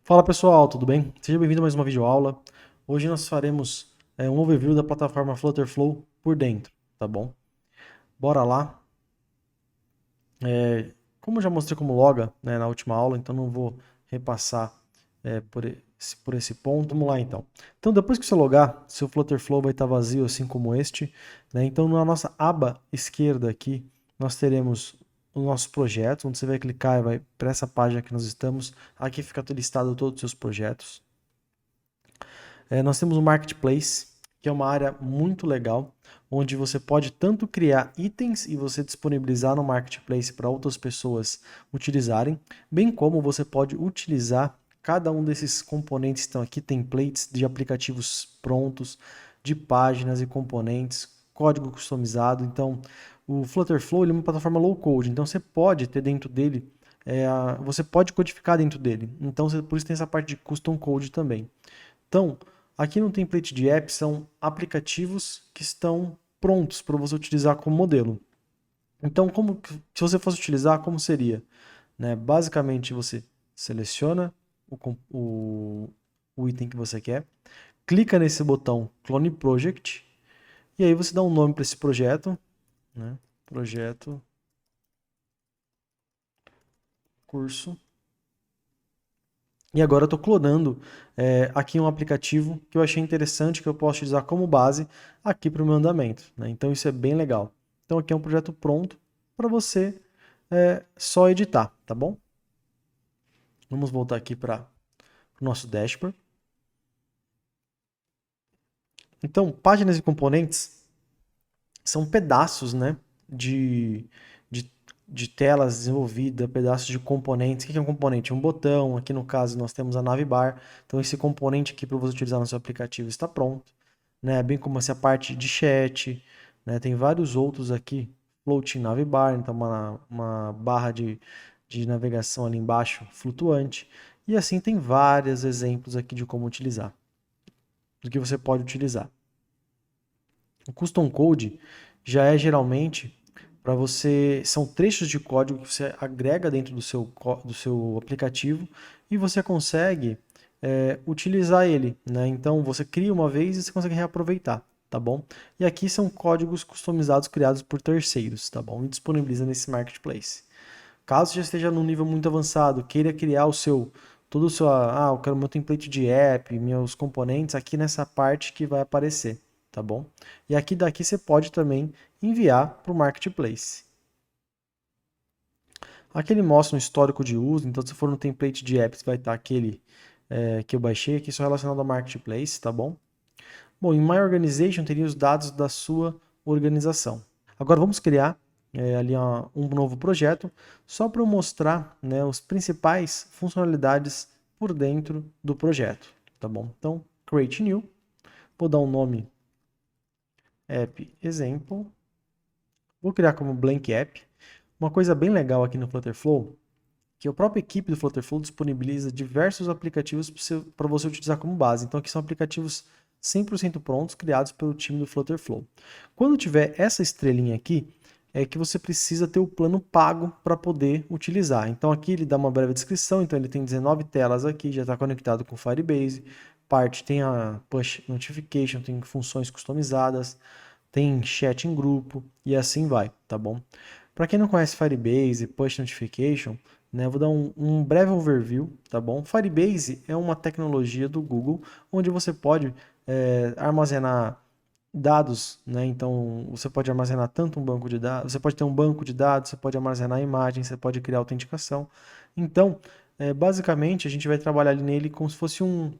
Fala pessoal, tudo bem? Seja bem-vindo a mais uma videoaula. Hoje nós faremos um overview da plataforma Flutterflow por dentro, tá bom? Bora lá. Como eu já mostrei como loga, né, na última aula, então não vou repassar por esse ponto. Vamos lá então. Então depois que você logar, seu Flutterflow vai estar vazio assim como este, né? Então na nossa aba esquerda aqui, nós teremos o nosso projeto, onde você vai clicar e vai para essa página que nós estamos. Aqui fica listado todos os seus projetos. Nós temos o Marketplace, que é uma área muito legal, onde você pode tanto criar itens e você disponibilizar no Marketplace para outras pessoas utilizarem, bem como você pode utilizar cada um desses componentes que estão aqui, templates de aplicativos prontos, de páginas e componentes, código customizado. Então, o Flutterflow ele é uma plataforma low code, então você pode ter dentro dele, você pode codificar dentro dele. Então, por isso tem essa parte de custom code também. Então, aqui no template de app são aplicativos que estão prontos para você utilizar como modelo. Então, se você fosse utilizar, como seria? Né? Basicamente, você seleciona o item que você quer, clica nesse botão Clone Project, e aí você dá um nome para esse projeto, né? Projeto, curso. E agora eu estou clonando aqui um aplicativo que eu achei interessante, que eu posso utilizar como base aqui para o meu andamento, né? Então isso é bem legal. Então aqui é um projeto pronto para você só editar, tá bom? Vamos voltar aqui para o nosso dashboard. Então, páginas e componentes são pedaços, né, de, de telas desenvolvidas, pedaços de componentes. O que é um componente? Um botão. Aqui no caso nós temos a navbar. Então esse componente aqui para você utilizar no seu aplicativo está pronto, né? Bem como essa parte de chat, né? Tem vários outros aqui. Floating navbar, então uma barra de navegação ali embaixo flutuante. E assim tem vários exemplos aqui de como utilizar, do que você pode utilizar. O custom code já é geralmente para você, são trechos de código que você agrega dentro do seu aplicativo e você consegue utilizar ele, né? Então você cria uma vez e você consegue reaproveitar, tá bom? E aqui são códigos customizados criados por terceiros, tá bom? E disponibiliza nesse marketplace. Caso já esteja num nível muito avançado, queira criar todo o seu, eu quero meu template de app, meus componentes aqui nessa parte que vai aparecer, tá bom? E aqui daqui você pode também enviar para o Marketplace. Aqui ele mostra um histórico de uso, então se for no template de apps vai estar aquele que eu baixei aqui, só relacionado ao Marketplace, tá bom? Bom, em My Organization teria os dados da sua organização. Agora vamos criar ali um novo projeto, só para eu mostrar, né, as principais funcionalidades por dentro do projeto, tá bom? Então, Create New, vou dar um nome App Example, vou criar como Blank App. Uma coisa bem legal aqui no Flutterflow, que a própria equipe do Flutterflow disponibiliza diversos aplicativos para você utilizar como base. Então aqui são aplicativos 100% prontos, criados pelo time do Flutterflow. Quando tiver essa estrelinha aqui, é que você precisa ter o plano pago para poder utilizar. Então aqui ele dá uma breve descrição, então ele tem 19 telas aqui, já está conectado com o Firebase, parte tem a push notification, tem funções customizadas, tem chat em grupo e assim vai, tá bom? Para quem não conhece Firebase, Push Notification, né, eu vou dar um breve overview, tá bom? Firebase é uma tecnologia do Google onde você pode armazenar dados, né? Então você pode armazenar tanto um banco de dados, você pode ter um banco de dados, você pode armazenar imagens, você pode criar autenticação. Então, basicamente a gente vai trabalhar nele como se fosse um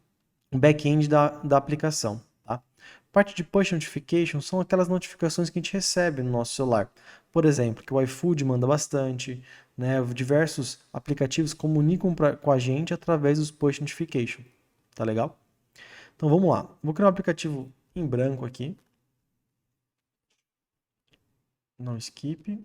back-end da aplicação. Tá? Parte de push notification são aquelas notificações que a gente recebe no nosso celular. Por exemplo, que o iFood manda bastante, né? Diversos aplicativos comunicam com a gente através dos push notification. Tá legal? Então vamos lá. Vou criar um aplicativo em branco aqui. Não skip.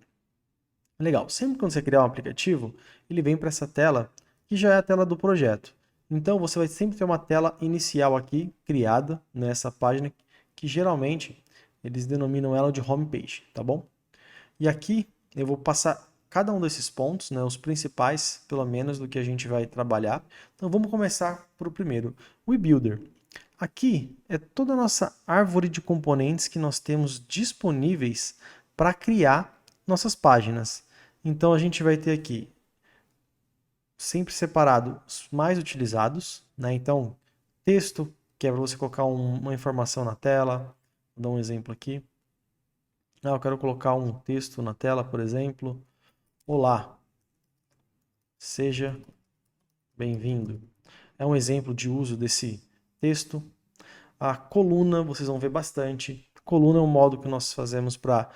Legal. Sempre quando você criar um aplicativo, ele vem para essa tela que já é a tela do projeto. Então você vai sempre ter uma tela inicial aqui criada nessa página que geralmente eles denominam ela de homepage, tá bom? E aqui eu vou passar cada um desses pontos, né, os principais, pelo menos, do que a gente vai trabalhar. Então vamos começar por o primeiro, o eBuilder. Aqui é toda a nossa árvore de componentes que nós temos disponíveis para criar nossas páginas. Então a gente vai ter aqui sempre separado os mais utilizados, né? Então texto, que é para você colocar uma informação na tela. Vou dar um exemplo aqui. Eu quero colocar um texto na tela, por exemplo. Olá, seja bem-vindo. É um exemplo de uso desse texto. A coluna, vocês vão ver bastante. Coluna é um modo que nós fazemos para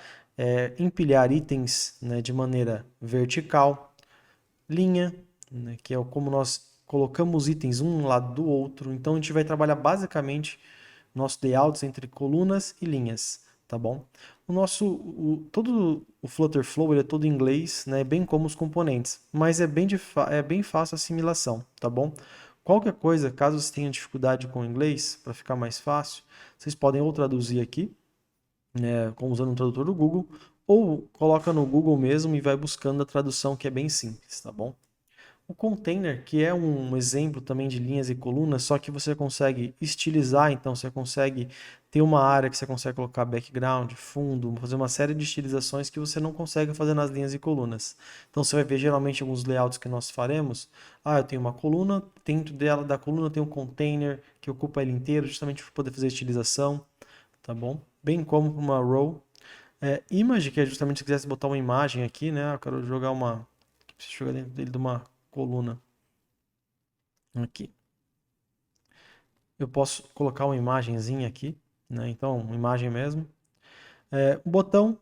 empilhar itens, né, de maneira vertical. Linha, né, que é como nós colocamos itens um lado do outro. Então a gente vai trabalhar basicamente nossos layouts entre colunas e linhas, tá bom? Todo o Flutter Flow ele é todo em inglês, né, bem como os componentes, mas é bem fácil a assimilação, tá bom? Qualquer coisa, caso você tenha dificuldade com o inglês, para ficar mais fácil, vocês podem ou traduzir aqui, né, usando o tradutor do Google, ou coloca no Google mesmo e vai buscando a tradução que é bem simples, tá bom? O container, que é um exemplo também de linhas e colunas, só que você consegue estilizar, então você consegue ter uma área que você consegue colocar background, fundo, fazer uma série de estilizações que você não consegue fazer nas linhas e colunas. Então você vai ver geralmente alguns layouts que nós faremos. Eu tenho uma coluna, dentro dela da coluna tem um container que ocupa ele inteiro, justamente para poder fazer estilização, tá bom? Bem como uma row. Image, que é justamente se quisesse botar uma imagem aqui, né? Eu quero jogar preciso jogar dentro dele de uma coluna aqui. Eu posso colocar uma imagenzinha aqui, né? Então, uma imagem mesmo. Um botão,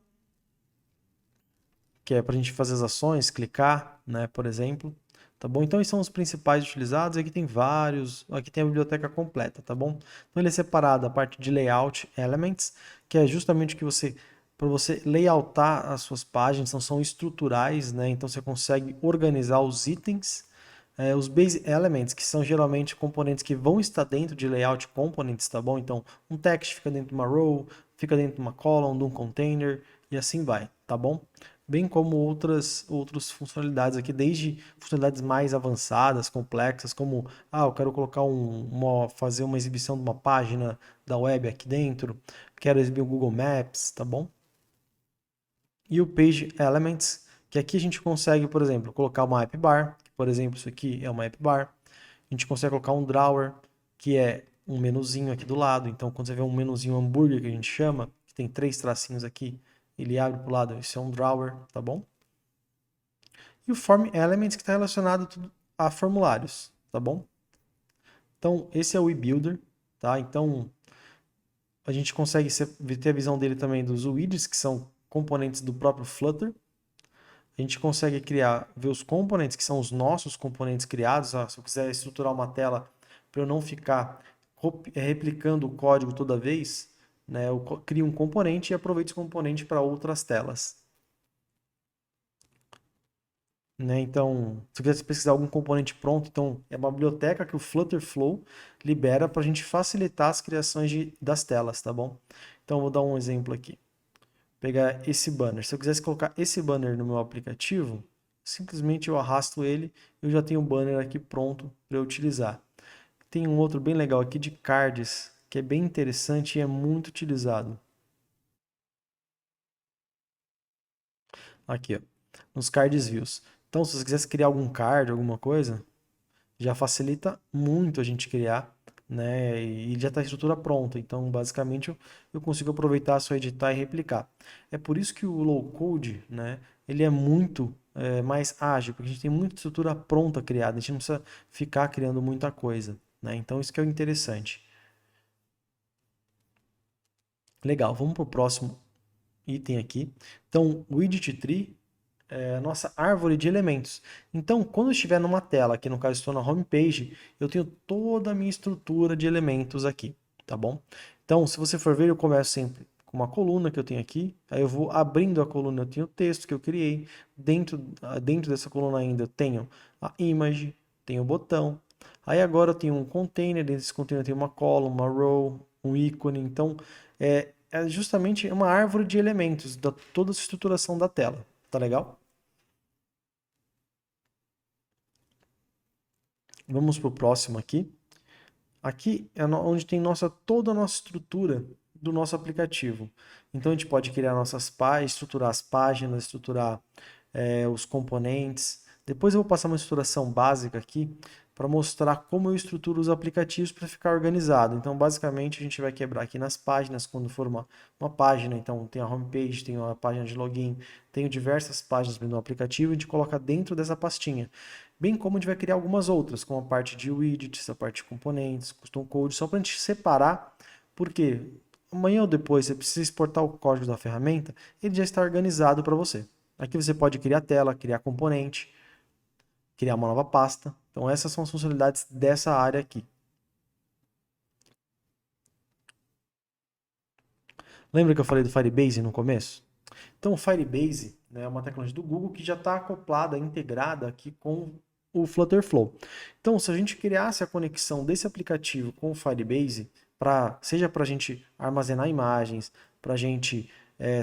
que é para a gente fazer as ações, clicar, né? Por exemplo. Tá bom? Então, esses são os principais utilizados. Aqui tem vários. Aqui tem a biblioteca completa, tá bom? Então, ele é separado a parte de Layout Elements, que é justamente o que para você layoutar as suas páginas, então são estruturais, né? Então, você consegue organizar os itens. Os Base Elements, que são geralmente componentes que vão estar dentro de Layout Components, tá bom? Então, um text fica dentro de uma row, fica dentro de uma column, de um container, e assim vai, tá bom? Bem como outras funcionalidades aqui, desde funcionalidades mais avançadas, complexas, como, eu quero colocar fazer uma exibição de uma página da web aqui dentro, quero exibir o Google Maps, tá bom? E o Page Elements, que aqui a gente consegue, por exemplo, colocar uma app bar, que, por exemplo, isso aqui é uma app bar. A gente consegue colocar um drawer, que é um menuzinho aqui do lado. Então, quando você vê um menuzinho hambúrguer, que a gente chama, que tem 3 tracinhos aqui, ele abre para o lado, isso é um drawer, tá bom? E o Form Elements, que está relacionado tudo a formulários, tá bom? Então, esse é o eBuilder, tá? Então, a gente consegue ter a visão dele também dos widgets, que são componentes do próprio Flutter. A gente consegue ver os componentes, que são os nossos componentes criados. Se eu quiser estruturar uma tela para eu não ficar replicando o código toda vez, né, eu crio um componente e aproveito esse componente para outras telas. Né? Então, se eu quiser pesquisar algum componente pronto, então é uma biblioteca que o Flutter Flow libera para a gente facilitar as criações das telas, tá bom? Então, eu vou dar um exemplo aqui. Pegar esse banner. Se eu quisesse colocar esse banner no meu aplicativo, simplesmente eu arrasto ele e eu já tenho o banner aqui pronto para eu utilizar. Tem um outro bem legal aqui de cards, que é bem interessante e é muito utilizado. Aqui, ó, nos cards views. Então, se você quisesse criar algum card, alguma coisa, já facilita muito a gente criar, né? E já está a estrutura pronta. Então, basicamente, eu consigo aproveitar, só editar e replicar. É por isso que o low code, né? Ele é muito mais ágil, porque a gente tem muita estrutura pronta criada. A gente não precisa ficar criando muita coisa, né? Então, isso que é o interessante. Legal, vamos para o próximo item aqui. Então, o widget tree é a nossa árvore de elementos. Então, quando eu estiver numa tela, aqui no caso estou na home page, eu tenho toda a minha estrutura de elementos aqui, tá bom? Então, se você for ver, eu começo sempre com uma coluna que eu tenho aqui, aí eu vou abrindo a coluna, eu tenho o texto que eu criei, dentro dessa coluna ainda eu tenho a image, tenho o botão, aí agora eu tenho um container, dentro desse container eu tenho uma column, uma row, um ícone, então é justamente uma árvore de elementos, da toda a estruturação da tela, tá legal? Vamos para o próximo aqui. Aqui é onde tem toda a nossa estrutura do nosso aplicativo. Então a gente pode criar nossas páginas, estruturar as páginas, estruturar os componentes. Depois eu vou passar uma estruturação básica aqui para mostrar como eu estruturo os aplicativos para ficar organizado. Então, basicamente, a gente vai quebrar aqui nas páginas, quando for uma página. Então, tem a homepage, tem a página de login, tenho diversas páginas no aplicativo, a gente coloca dentro dessa pastinha. Bem como a gente vai criar algumas outras, como a parte de widgets, a parte de componentes, custom code, só para a gente separar, porque amanhã ou depois você precisa exportar o código da ferramenta, ele já está organizado para você. Aqui você pode criar tela, criar componente, criar uma nova pasta. Então essas são as funcionalidades dessa área aqui. Lembra que eu falei do Firebase no começo? Então o Firebase, né, é uma tecnologia do Google que já está acoplada, integrada aqui com o Flutterflow. Então se a gente criasse a conexão desse aplicativo com o Firebase, seja para a gente armazenar imagens, para a gente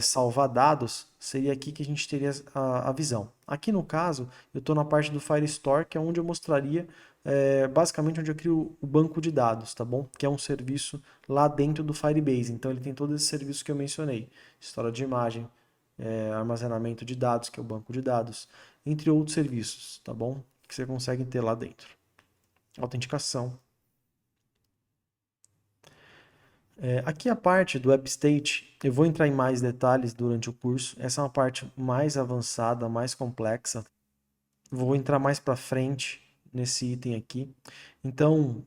salvar dados, seria aqui que a gente teria a visão. Aqui no caso, eu estou na parte do Firestore, que é onde eu mostraria basicamente onde eu crio o banco de dados, tá bom? Que é um serviço lá dentro do Firebase. Então ele tem todos esses serviços que eu mencionei: história de imagem, armazenamento de dados, que é o banco de dados, entre outros serviços, tá bom? Que você consegue ter lá dentro. Autenticação. Aqui a parte do AppState, eu vou entrar em mais detalhes durante o curso. Essa é uma parte mais avançada, mais complexa. Vou entrar mais para frente nesse item aqui. Então,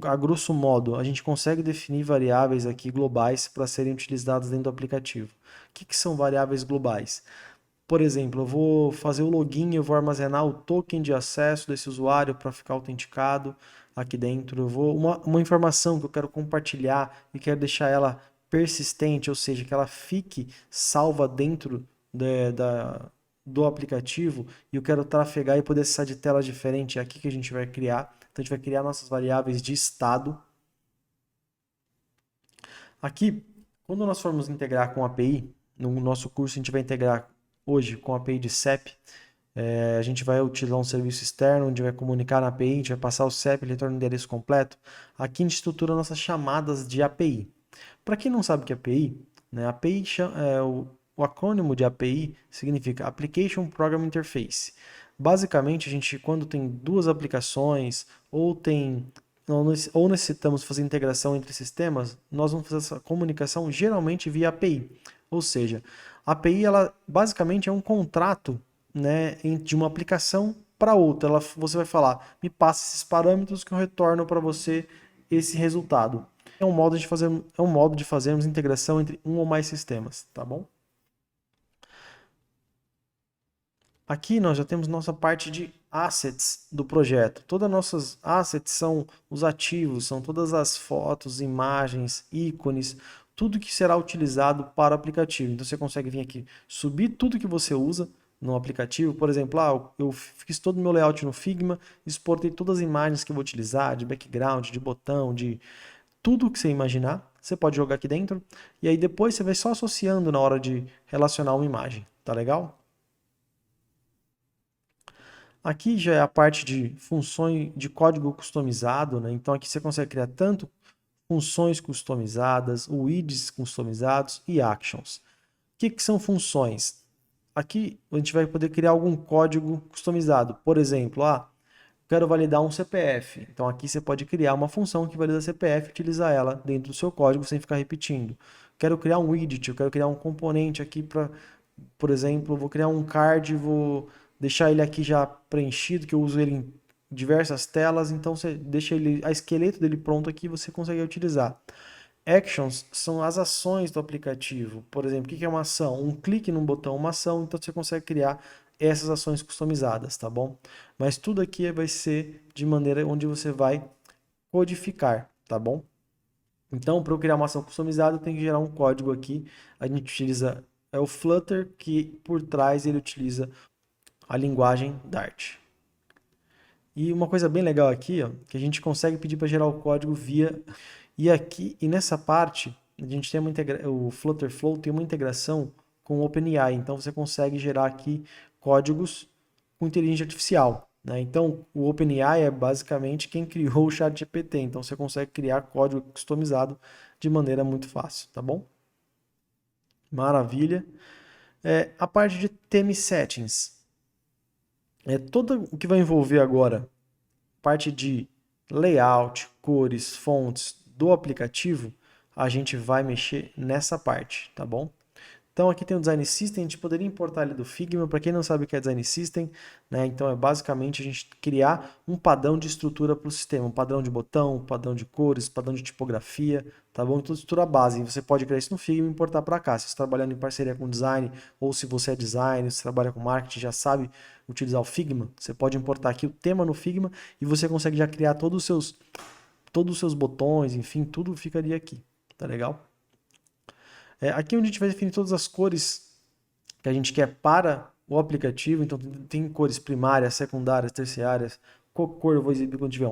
a grosso modo, a gente consegue definir variáveis aqui globais para serem utilizadas dentro do aplicativo. O que são variáveis globais? Por exemplo, eu vou fazer o login, eu vou armazenar o token de acesso desse usuário para ficar autenticado aqui dentro. Uma informação que eu quero compartilhar e quero deixar ela persistente, ou seja, que ela fique salva dentro do aplicativo, e eu quero trafegar e poder acessar de tela diferente. É aqui que a gente vai criar. Então a gente vai criar nossas variáveis de estado. Aqui, quando nós formos integrar com a API, no nosso curso a gente vai integrar hoje com a API de CEP. A gente vai utilizar um serviço externo, onde vai comunicar na API, a gente vai passar o CEP, ele retorna o endereço completo. Aqui a gente estrutura nossas chamadas de API. Para quem não sabe o que é API, né, API o acrônimo de API significa Application Program Interface. Basicamente, a gente, quando tem duas aplicações ou necessitamos fazer integração entre sistemas, nós vamos fazer essa comunicação geralmente via API. Ou seja, a API ela basicamente é um contrato, né, de uma aplicação para outra. Você vai falar, me passa esses parâmetros que eu retorno para você esse resultado. É um modo de fazermos integração entre um ou mais sistemas, tá bom? Aqui nós já temos nossa parte de assets do projeto. Todas as nossas assets são os ativos, são todas as fotos, imagens, ícones, tudo que será utilizado para o aplicativo. Então você consegue vir aqui, subir tudo que você usa no aplicativo. Por exemplo, eu fiz todo o meu layout no Figma, exportei todas as imagens que eu vou utilizar, de background, de botão, de tudo que você imaginar. Você pode jogar aqui dentro e aí depois você vai só associando na hora de relacionar uma imagem. Tá legal? Aqui já é a parte de funções de código customizado, né? Então aqui você consegue criar tanto funções customizadas, widgets customizados e actions. O que são funções? Aqui a gente vai poder criar algum código customizado. Por exemplo, quero validar um CPF. Então aqui você pode criar uma função que valida CPF e utilizar ela dentro do seu código sem ficar repetindo. Quero criar um widget, eu quero criar um componente aqui para, por exemplo, eu vou criar um card, vou deixar ele aqui já preenchido, que eu uso ele em diversas telas, então você deixa ele, a esqueleto dele pronto aqui, você consegue utilizar. Actions são as ações do aplicativo. Por exemplo, o que é uma ação? Um clique num botão, uma ação, então você consegue criar essas ações customizadas, tá bom? Mas tudo aqui vai ser de maneira onde você vai codificar, tá bom? Então, para eu criar uma ação customizada, eu tenho que gerar um código aqui. A gente utiliza o Flutter, que por trás ele utiliza a linguagem Dart. E uma coisa bem legal aqui, ó, que a gente consegue pedir para gerar o código via. E nessa parte, a gente tem o Flutterflow tem uma integração com o OpenAI. Então você consegue gerar aqui códigos com inteligência artificial. né? Então, o OpenAI é basicamente quem criou o ChatGPT. Então, você consegue criar código customizado de maneira muito fácil, tá bom? Maravilha. A parte de theme settings. Todo o que vai envolver agora parte de layout, cores, fontes do aplicativo, a gente vai mexer nessa parte, tá bom? Então aqui tem o Design System, a gente poderia importar ele do Figma, para quem não sabe o que é Design System, né? Então é basicamente a gente criar um padrão de estrutura para o sistema, um padrão de botão, um padrão de cores, padrão de tipografia, tá bom? Então estrutura base, e você pode criar isso no Figma e importar para cá. Se você está trabalhando em parceria com design, ou se você é designer, se trabalha com marketing, já sabe utilizar o Figma, você pode importar aqui o tema no Figma e você consegue já criar todos os seus botões, enfim, tudo ficaria aqui, tá legal? Aqui é onde a gente vai definir todas as cores que a gente quer para o aplicativo. Então tem cores primárias, secundárias, terciárias. Qual cor eu vou exibir quando tiver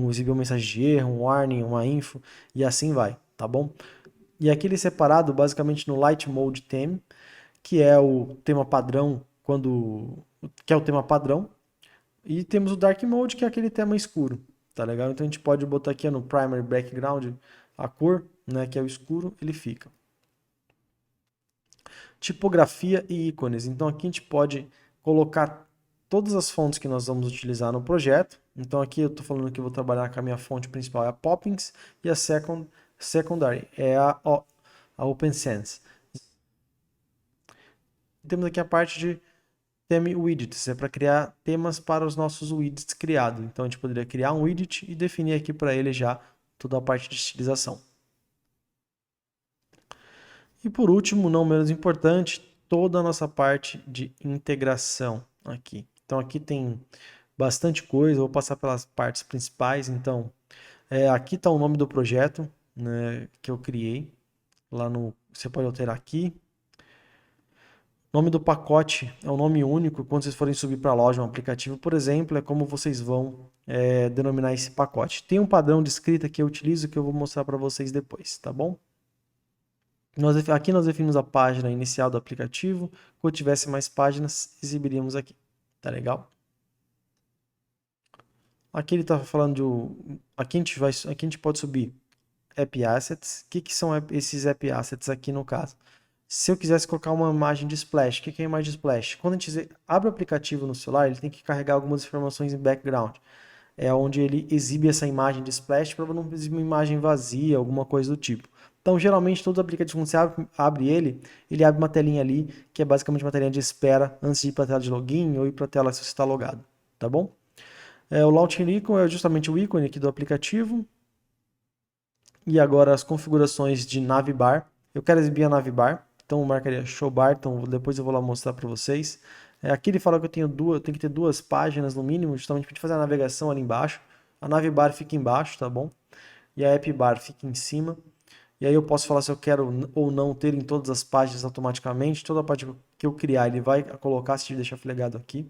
exibir uma mensagem de erro, um warning, uma info e assim vai, tá bom? E aqui ele é separado basicamente no Light Mode Theme, que é o tema padrão que é o tema padrão, e temos o Dark Mode, que é aquele tema escuro, tá legal? Então a gente pode botar aqui no Primary Background a cor, né, que é o escuro, ele fica. Tipografia e ícones. Então aqui a gente pode colocar todas as fontes que nós vamos utilizar no projeto. Então aqui eu estou falando que eu vou trabalhar com a minha fonte principal, é a Poppins, e a secondary é a OpenSense. Temos aqui a parte de theme widgets, é para criar temas para os nossos widgets criados. Então a gente poderia criar um widget e definir aqui para ele já toda a parte de estilização. E por último, não menos importante, toda a nossa parte de integração aqui. Então aqui tem bastante coisa, vou passar pelas partes principais. Então, aqui está o nome do projeto, né, que eu criei. Você pode alterar aqui. Nome do pacote é um nome único. Quando vocês forem subir para a loja um aplicativo, por exemplo, é como vocês vão denominar esse pacote. Tem um padrão de escrita que eu utilizo que eu vou mostrar para vocês depois, tá bom? Aqui nós definimos a página inicial do aplicativo. Quando tivesse mais páginas, exibiríamos aqui. Tá legal? Aqui ele está falando aqui a gente pode subir App Assets. O que são esses App Assets aqui no caso? Se eu quisesse colocar uma imagem de splash, o que é imagem de splash? Quando a gente abre o aplicativo no celular, ele tem que carregar algumas informações em background. É onde ele exibe essa imagem de splash para não exibir uma imagem vazia, alguma coisa do tipo. Então, geralmente, todos os aplicativos, quando você abre ele abre uma telinha ali, que é basicamente uma telinha de espera antes de ir para a tela de login ou ir para a tela se você está logado, tá bom? O Launcher Icon é justamente o ícone aqui do aplicativo. E agora as configurações de navbar. Eu quero exibir a navbar, então eu marcaria show bar, então depois eu vou lá mostrar para vocês. Aqui ele fala que eu tenho que ter duas páginas no mínimo, justamente para fazer a navegação ali embaixo. A navbar fica embaixo, tá bom? E a app bar fica em cima. E aí eu posso falar se eu quero ou não ter em todas as páginas automaticamente. Toda a parte que eu criar, ele vai colocar se deixar flegado aqui.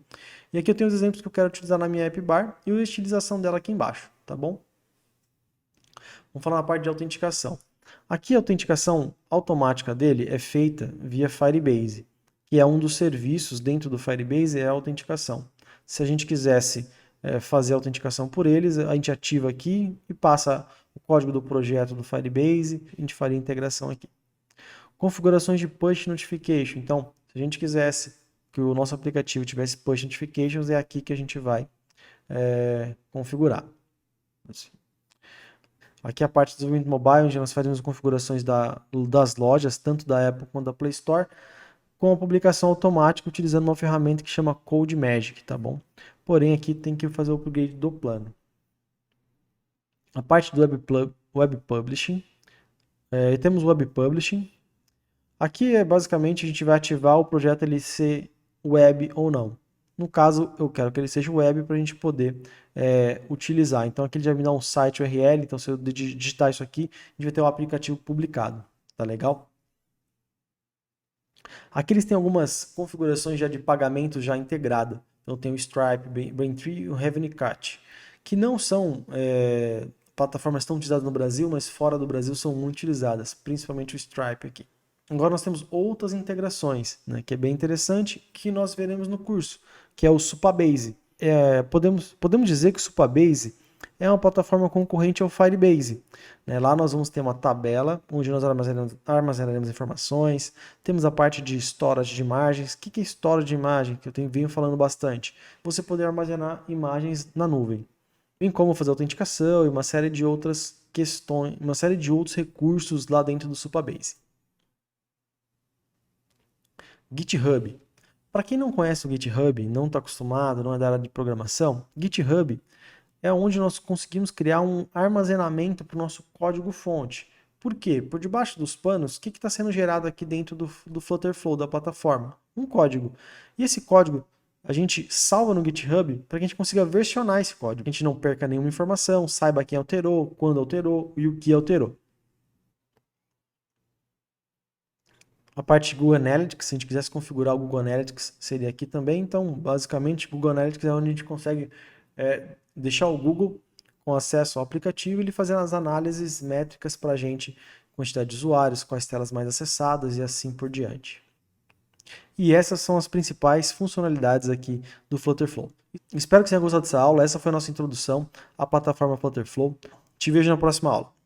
E aqui eu tenho os exemplos que eu quero utilizar na minha app bar e a estilização dela aqui embaixo, tá bom? Vamos falar na parte de autenticação. Aqui a autenticação automática dele é feita via Firebase, que é um dos serviços dentro do Firebase, é a autenticação. Se a gente quisesse fazer a autenticação por eles, a gente ativa aqui e passa o código do projeto do Firebase, a gente faria a integração aqui. Configurações de push notification. Então, se a gente quisesse que o nosso aplicativo tivesse push notifications, é aqui que a gente vai configurar. Aqui é a parte de desenvolvimento mobile, onde nós fazemos configurações das lojas, tanto da Apple quanto da Play Store, com a publicação automática utilizando uma ferramenta que chama Code Magic, tá bom? Porém, aqui tem que fazer o upgrade do plano. A parte do Web Publishing. Temos o Web Publishing. Aqui basicamente a gente vai ativar o projeto ele ser web ou não. No caso, eu quero que ele seja web para a gente poder utilizar. Então aqui ele já me dá um site URL, então se eu digitar isso aqui, a gente vai ter o aplicativo publicado. Tá legal? Aqui eles têm algumas configurações já de pagamento já integrada. Então tem o Stripe, Braintree e o Revenuecut, que não são plataformas tão utilizadas no Brasil, mas fora do Brasil são muito utilizadas, principalmente o Stripe aqui. Agora nós temos outras integrações, né, que é bem interessante, que nós veremos no curso, que é o Supabase. podemos dizer que o Supabase é uma plataforma concorrente ao Firebase, né? Lá nós vamos ter uma tabela onde nós armazenaremos informações, temos a parte de storage de imagens. O que é storage de imagem? Que venho falando bastante. Você poder armazenar imagens na nuvem, bem como fazer autenticação e uma série de outras questões, uma série de outros recursos lá dentro do Supabase. GitHub. Para quem não conhece o GitHub, não está acostumado, não é da área de programação, GitHub é onde nós conseguimos criar um armazenamento para o nosso código-fonte. Por quê? Por debaixo dos panos, o que está sendo gerado aqui dentro do Flutterflow, da plataforma? Um código. E esse código a gente salva no GitHub para que a gente consiga versionar esse código. A gente não perca nenhuma informação, saiba quem alterou, quando alterou e o que alterou. A parte de Google Analytics, se a gente quisesse configurar o Google Analytics, seria aqui também. Então, basicamente, o Google Analytics é onde a gente consegue deixar o Google com acesso ao aplicativo e ele fazer as análises métricas para a gente, quantidade de usuários, quais telas mais acessadas e assim por diante. E essas são as principais funcionalidades aqui do Flutterflow. Espero que você tenha gostado dessa aula. Essa foi a nossa introdução à plataforma Flutterflow. Te vejo na próxima aula.